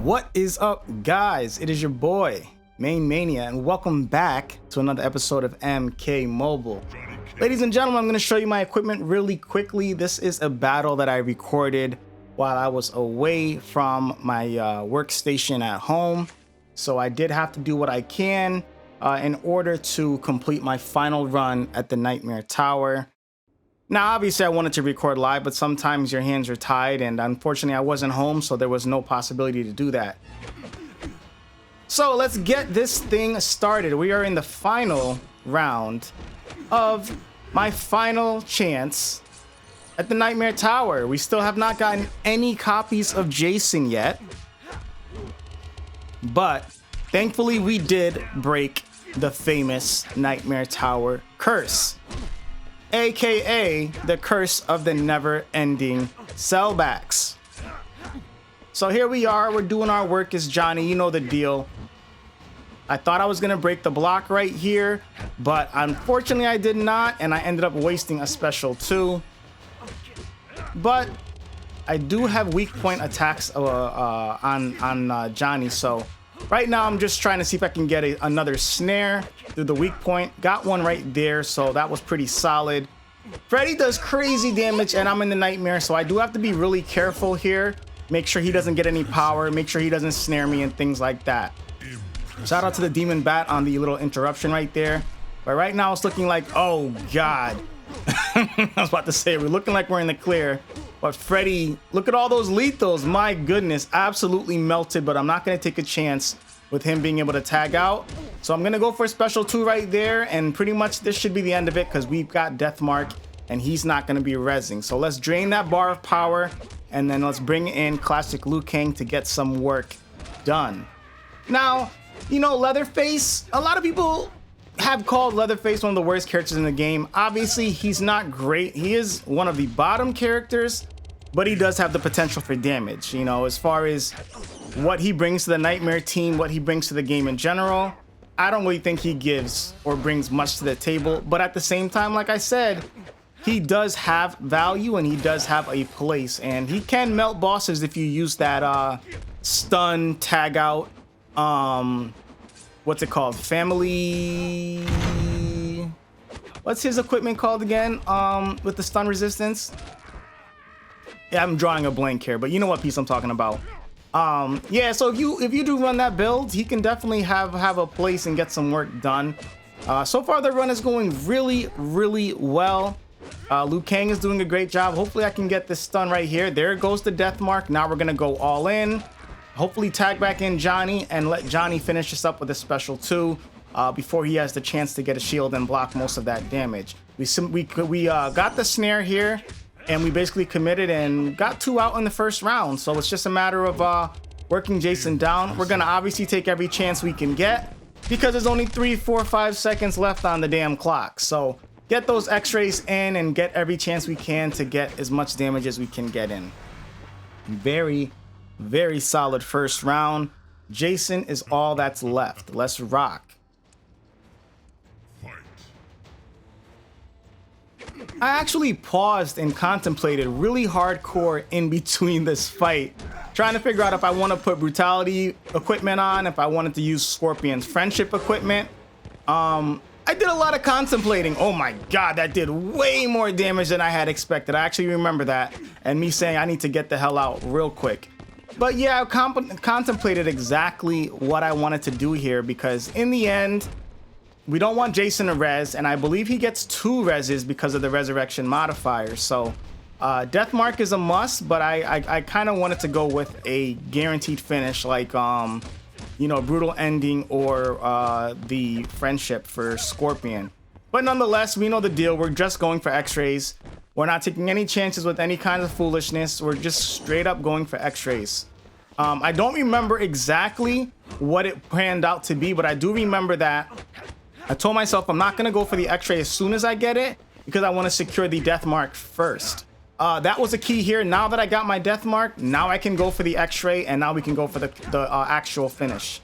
What is up, guys? It is your boy MaineMania, and welcome back to another episode of MK Mobile. Ladies and gentlemen, I'm going to show you my equipment really quickly. This is a battle that I recorded while I was away from my workstation at home, so I did have to do what I can in order to complete my final run at the Nightmare Tower. Now, obviously, I wanted to record live, but sometimes your hands are tied, and unfortunately, I wasn't home, so there was no possibility to do that. So let's get this thing started. We are in the final round of my final chance at the Nightmare Tower. We still have not gotten any copies of Jason yet, but thankfully, we did break the famous Nightmare Tower curse, aka the curse of the never-ending sellbacks. So here we are, we're doing our work as Johnny, you know the deal. I thought I was gonna break the block right here, but unfortunately I did not, and I ended up wasting a special 2. But I do have weak point attacks on Johnny, so right now I'm just trying to see if I can get another snare through the weak point. Got one right there, so that was pretty solid. Freddy does crazy damage, and I'm in the Nightmare, so I do have to be really careful here. Make sure he doesn't get any power, make sure he doesn't snare me and things like that. Shout out to the Demon Bat on the little interruption right there. But right now it's looking like, oh god. I was about to say, we're looking like we're in the clear. But Freddy, look at all those lethals. My goodness, absolutely melted, but I'm not going to take a chance with him being able to tag out. So I'm going to go for a special 2 right there, and pretty much this should be the end of it because we've got Death Mark, and he's not going to be rezzing. So let's drain that bar of power, and then let's bring in Classic Liu Kang to get some work done. Now, you know, Leatherface, a lot of people have called Leatherface one of the worst characters in the game. Obviously, he's not great. He is one of the bottom characters, but he does have the potential for damage. You know, as far as what he brings to the Nightmare team, what he brings to the game in general, I don't really think he gives or brings much to the table. But at the same time, like I said, he does have value and he does have a place. And he can melt bosses if you use that stun, tag out, what's it called? Family... What's his equipment called again? With the stun resistance? Yeah, I'm drawing a blank here, but you know what piece I'm talking about. Yeah, so if you do run that build, he can definitely have a place and get some work done. So far the run is going really well. Liu Kang is doing a great job. Hopefully I can get this stun right here. There goes the Death Mark. Now we're gonna go all in. Hopefully tag back in Johnny and let Johnny finish this up with a special 2 before he has the chance to get a shield and block most of that damage. We got the snare here, and we basically committed and got 2 out in the first round. So it's just a matter of working Jason down. We're gonna obviously take every chance we can get because there's only 3, 4, 5 seconds left on the damn clock. So get those X-rays in and get every chance we can to get as much damage as we can get in. Very solid first round. Jason is all that's left. Let's rock. I actually paused and contemplated really hardcore in between this fight, trying to figure out if I want to put brutality equipment on, if I wanted to use Scorpion's friendship equipment. I did a lot of contemplating. Oh my god, that did way more damage than I had expected. I actually remember that, and me saying I need to get the hell out real quick. But yeah, I contemplated exactly what I wanted to do here, because in the end, we don't want Jason to res, and I believe he gets 2 reses because of the resurrection modifier. So Death Mark is a must, but I kind of wanted to go with a guaranteed finish, like you know, brutal ending or the friendship for Scorpion. But nonetheless, we know the deal. We're just going for X-rays. We're not taking any chances with any kind of foolishness. We're just straight up going for X-rays. I don't remember exactly what it panned out to be, but I do remember that I told myself I'm not going to go for the X-ray as soon as I get it because I want to secure the Death Mark first. That was a key here. Now that I got my Death Mark, now I can go for the X-ray, and now we can go for the actual finish.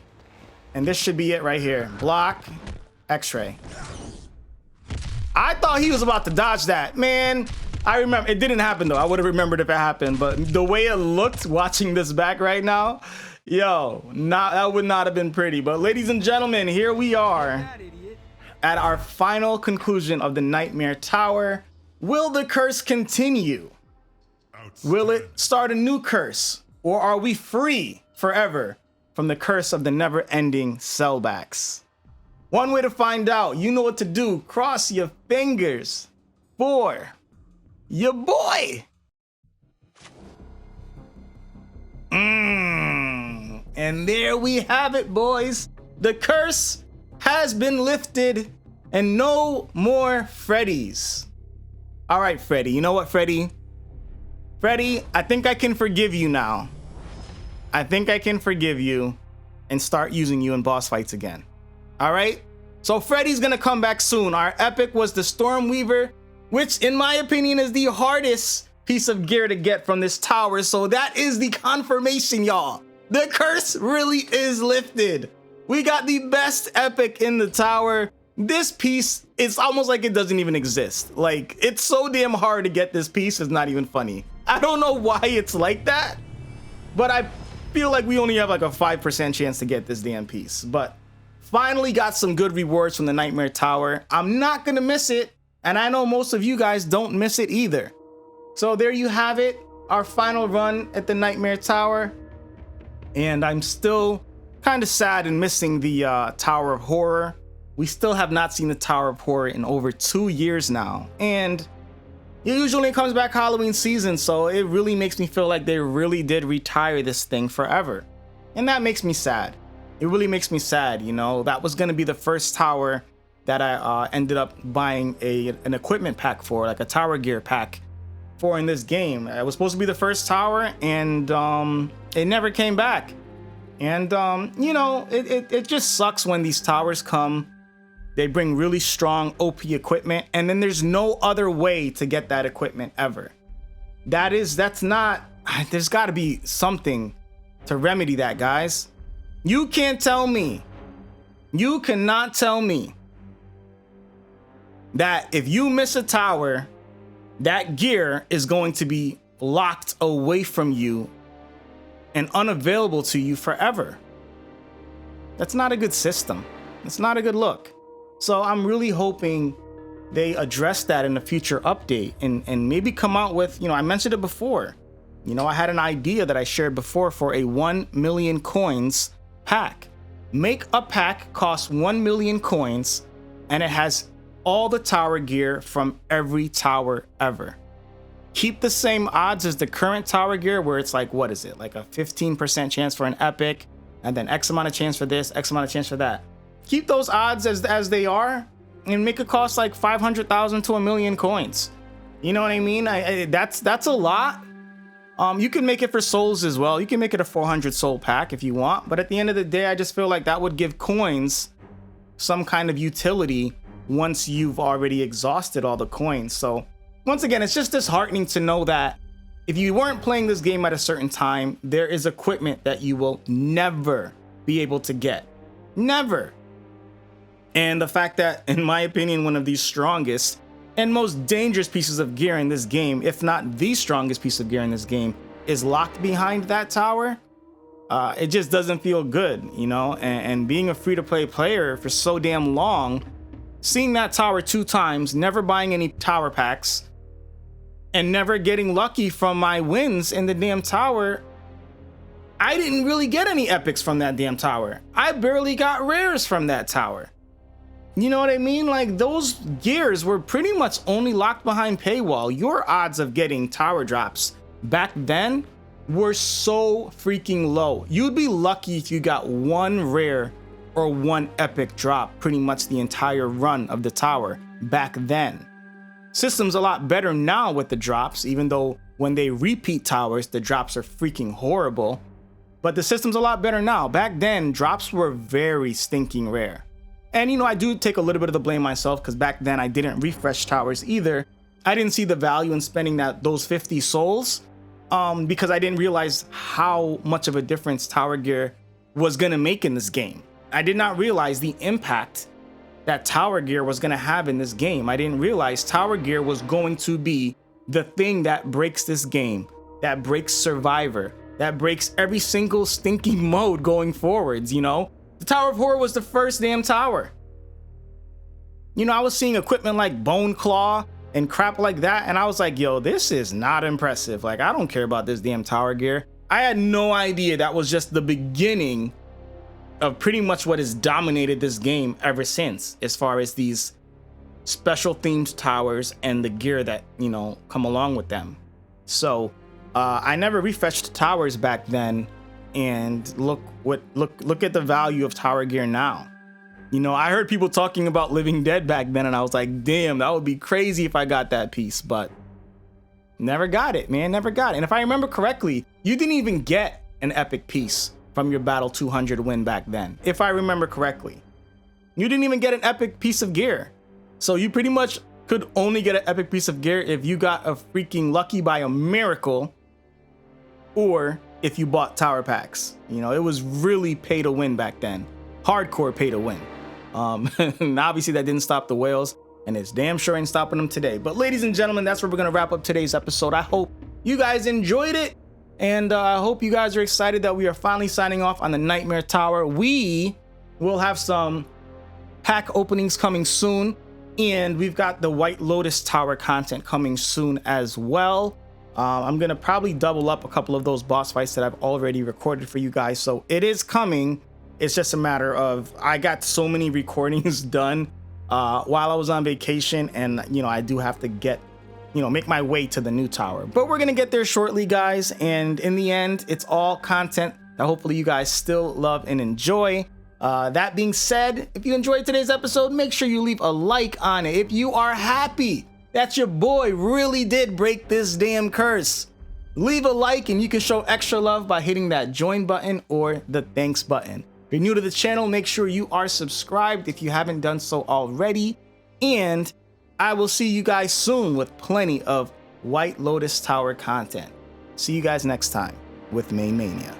And this should be it right here. Block, X-ray. I thought he was about to dodge that. Man, I remember. It didn't happen, though. I would have remembered if it happened. But the way it looked watching this back right now, Yo, that would not have been pretty. But ladies and gentlemen, here we are at our final conclusion of the Nightmare Tower. Will the curse continue? Will it start a new curse? Or are we free forever from the curse of the never-ending sellbacks? One way to find out, you know what to do. Cross your fingers for your boy. And there we have it, boys. The curse has been lifted and no more Freddies. All right, Freddy. You know what, Freddy? Freddy, I think I can forgive you now. I think I can forgive you and start using you in boss fights again. All right? So Freddy's gonna come back soon. Our epic was the Stormweaver, which in my opinion is the hardest piece of gear to get from this tower. So that is the confirmation, y'all. The curse really is lifted. We got the best epic in the tower. This piece, it's almost like it doesn't even exist. Like, it's so damn hard to get this piece, it's not even funny. I don't know why it's like that, but I feel like we only have like a 5% chance to get this damn piece. But finally got some good rewards from the Nightmare Tower. I'm not gonna miss it, and I know most of you guys don't miss it either. So there you have it, our final run at the Nightmare Tower. And I'm still kind of sad and missing the Tower of Horror. We still have not seen the Tower of Horror in over 2 years now. And it usually comes back Halloween season, so it really makes me feel like they really did retire this thing forever. And that makes me sad. It really makes me sad, you know. That was gonna be the first tower that I ended up buying an equipment pack for, like a tower gear pack for in this game. It was supposed to be the first tower, and it never came back. And you know, it just sucks when these towers come. They bring really strong OP equipment, and then there's no other way to get that equipment ever. That's not, there's gotta be something to remedy that, guys. You can't tell me, you cannot tell me that if you miss a tower, that gear is going to be locked away from you and unavailable to you forever. That's not a good system. It's not a good look. So I'm really hoping they address that in a future update and maybe come out with, you know, I mentioned it before. You know, I had an idea that I shared before for a 1 million coins pack. Make a pack cost 1 million coins, and it has all the tower gear from every tower ever. Keep the same odds as the current tower gear, where it's like, what is it? Like a 15% chance for an epic, and then X amount of chance for this, X amount of chance for that. Keep those odds as they are, and make it cost like 500,000 to 1 million coins. You know what I mean? That's a lot. You can make it for souls as well. You can make it a 400 soul pack if you want, but at the end of the day, I just feel like that would give coins some kind of utility once you've already exhausted all the coins. So once again, it's just disheartening to know that if you weren't playing this game at a certain time, there is equipment that you will never be able to get. Never. And the fact that, in my opinion, one of the strongest and most dangerous pieces of gear in this game, if not the strongest piece of gear in this game, is locked behind that tower, it just doesn't feel good, you know? And being a free-to-play player for so damn long, seeing that tower 2 times, never buying any tower packs, and never getting lucky from my wins in the damn tower, I didn't really get any epics from that damn tower. I barely got rares from that tower. You know what I mean? Like, those gears were pretty much only locked behind paywall. Your odds of getting tower drops back then were so freaking low. You'd be lucky if you got 1 rare or 1 epic drop pretty much the entire run of the tower back then. System's a lot better now with the drops, even though when they repeat towers, the drops are freaking horrible. But the system's a lot better now. Back then, drops were very stinking rare. And you know, I do take a little bit of the blame myself, because back then I didn't refresh towers either. I didn't see the value in spending those 50 souls because I didn't realize how much of a difference tower gear was gonna make in this game. I did not realize the impact that tower gear was gonna have in this game. I didn't realize tower gear was going to be the thing that breaks this game, that breaks Survivor, that breaks every single stinking mode going forwards, you know? The Tower of Horror was the first damn tower. You know, I was seeing equipment like Bone Claw and crap like that, and I was like, yo, this is not impressive. Like, I don't care about this damn tower gear. I had no idea that was just the beginning of pretty much what has dominated this game ever since, as far as these special themed towers and the gear that, you know, come along with them. So I never refreshed towers back then, and look at the value of tower gear now. You know, I heard people talking about Living Dead back then, and I was like, damn, that would be crazy if I got that piece, but never got it, man, never got it. And if I remember correctly, you didn't even get an epic piece from your Battle 200 win back then, if I remember correctly. You didn't even get an epic piece of gear. So you pretty much could only get an epic piece of gear if you got a freaking lucky by a miracle, or if you bought tower packs. You know, it was really pay to win back then. Hardcore pay to win. And obviously that didn't stop the whales, and it's damn sure ain't stopping them today. But ladies and gentlemen, that's where we're gonna wrap up today's episode. I hope you guys enjoyed it, and I hope you guys are excited that we are finally signing off on the Nightmare Tower. We will have some pack openings coming soon, and we've got the White Lotus Tower content coming soon as well. I'm gonna probably double up a couple of those boss fights that I've already recorded for you guys, so it is coming. It's just a matter of, I got so many recordings done while I was on vacation, and you know, I do have to get, you know, make my way to the new tower. But we're gonna get there shortly, guys, and in the end, it's all content that hopefully you guys still love and enjoy. That being said, if you enjoyed today's episode, make sure you leave a like on it. If you are happy that your boy really did break this damn curse, leave a like, and you can show extra love by hitting that join button or the thanks button. If you're new to the channel, make sure you are subscribed if you haven't done so already. And I will see you guys soon with plenty of White Lotus Tower content. See you guys next time with MaineMania.